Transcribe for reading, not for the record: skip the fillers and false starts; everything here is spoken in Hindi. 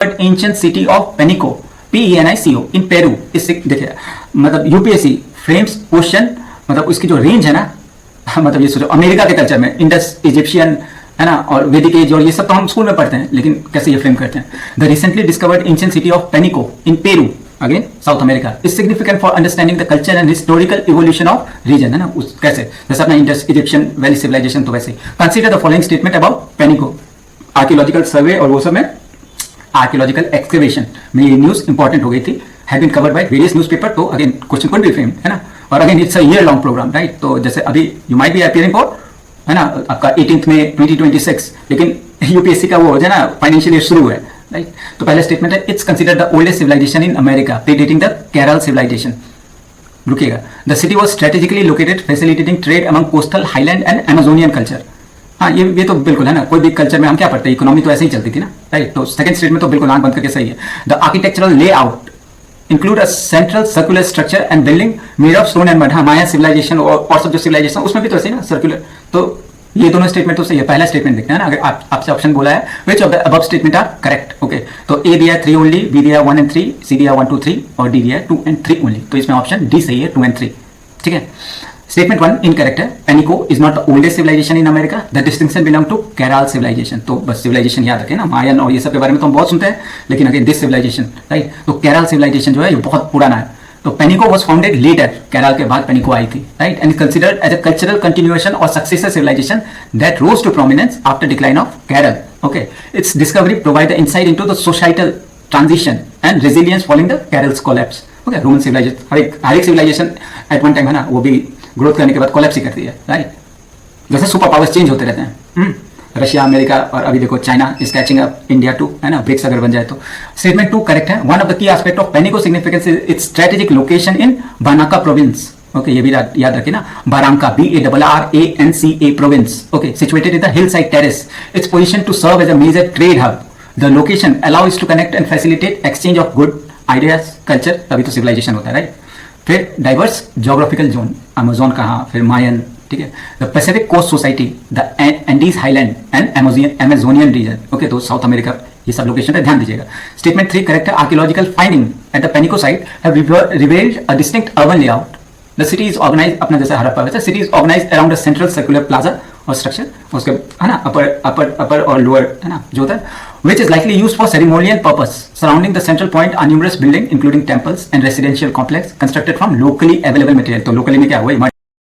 Ancient city of Penico PENICO in Peru. इससे देखिए मतलब यूपीएससी फ्रेम्स क्वेश्चन, मतलब उसकी जो रेंज है ना, मतलब ये सोचो अमेरिका के कल्चर में इंडस इजिप्शियन है ना और वैदिक एज और ये सब तो हम स्कूल में पढ़ते हैं, लेकिन कैसे ये फ्रेम करते हैं। The recently discovered ancient city of Penico in Peru again South America is significant for understanding the culture and historical evolution of region, है ना। उस कैसे जैसे अपना इंडस इजिप्शियन वैली सिविलाइजेशन, तो वैसे consider the following statement about Penico. Archaeological survey और वो सब में आर्कियोलॉजिकल एक्सकेवेशन में ये न्यूज इंपॉर्टेंट हो गई थी, have been covered by various newspaper. तो again question could be framed, है ना। और again it's a year long programme, right. तो जैसे अभी you might be appearing for, है ना, आपका 18 में 2026, लेकिन यूपीएससी का वो है ना फाइनेंशियल ईयर शुरू है, राइट। तो पहला स्टेटमेंट है it's considered the oldest civilisation in America predating the Caral civilisation. रुकिएगा, the city was strategically located facilitating trade among coastal highland and Amazonian culture. हाँ ये तो बिल्कुल है ना, कोई भी कल्चर में हम क्या पढ़ते हैं, इकोनॉमी तो ऐसे ही चलती थी ना, राइट। तो सेकंड स्टेटमेंट तो बिल्कुल आंख बंद करके सही है। The architectural layout include a central circular structure and building made of stone and mud. हाँ, माया सिविलाइजेशन और सब जो सिविलाइजेशन उसमें भी तो ऐसे ही ना सर्कुलर। तो ये दोनों स्टेटमेंट तो सही है। पहला स्टेटमेंट देखते हैं ना, अगर आपसे ऑप्शन बोला है which of the above statement are correct, okay. तो ए दिया 3 ओनली, बी दिया 1 and 3, सी दिया 1 2 3 और डी दिया 2 and 3 ओनली। तो इसमें ऑप्शन डी सही है, 2 and 3, ठीक है। स्टेटमेंट 1 इनकरेक्ट है। Penico is not the oldest civilisation in America, the distinction belong to Caral civilisation. तो बस सिविलाइजेशन याद रखें ना, मायन और ये सब के बारे में तो हम बहुत सुनते हैं, लेकिन अगेन दिस सिविलाइजेशन, राइट। तो केरल सिविलाइजेशन जो है ये बहुत पुराना है। तो Penico was founded later, Caral के बाद पेनिको आई थी, right, and considered as a cultural continuation और successor civilisation that rose to prominence after decline of Caral, okay. Its discovery provide the insight into the societal transition and resilience following the Caral's collapse, okay. Roman civilisation हर एक सिविलाइजेशन एट वन टाइम है ना, वो भी ग्रोथ करने के बाद कोलैप्स ही करती है, राइट। जैसे सुपर पावर्स चेंज होते रहते हैं, रशिया, अमेरिका और अभी देखो China is catching up India too, है ना, ब्रिक्स अगर बन जाए तो। स्टेटमेंट 2 करेक्ट है। One of the key aspect of Penico significance is its strategic location in Barranca province, okay. ये भी याद रखिए ना, Barranca BARRANCA province, okay, situated in the hillside terrace. Its position to serve as a major trade hub. The location allows to connect and facilitate exchange of good ideas culture, तभी तो सिविलाइजेशन होता है, राइट। फिर डाइवर्स जोग्राफिकल जोन, अमेजोन कहाँ, फिर मायन, ठीक है। The Pacific coast society, the Andes highland and Amazonian region, okay. तो साउथ अमेरिका, ये सब लोकेशन पे ध्यान दीजिएगा। स्टेटमेंट 3 करेक्ट है। Archaeological finding at the Penico site have revealed a distinct urban layout. The city is organise, अपना जैसा हड़प्पा वैसे city is organise around a central circular plaza और स्ट्रक्चर, उसके है ना अपर और लोअर, है ना, जो होता है, which is likely used for ceremonial purpose. Surrounding the central point are numerous buildings including temples and residential complex constructed from locally available material. तो locally में क्या हुआ,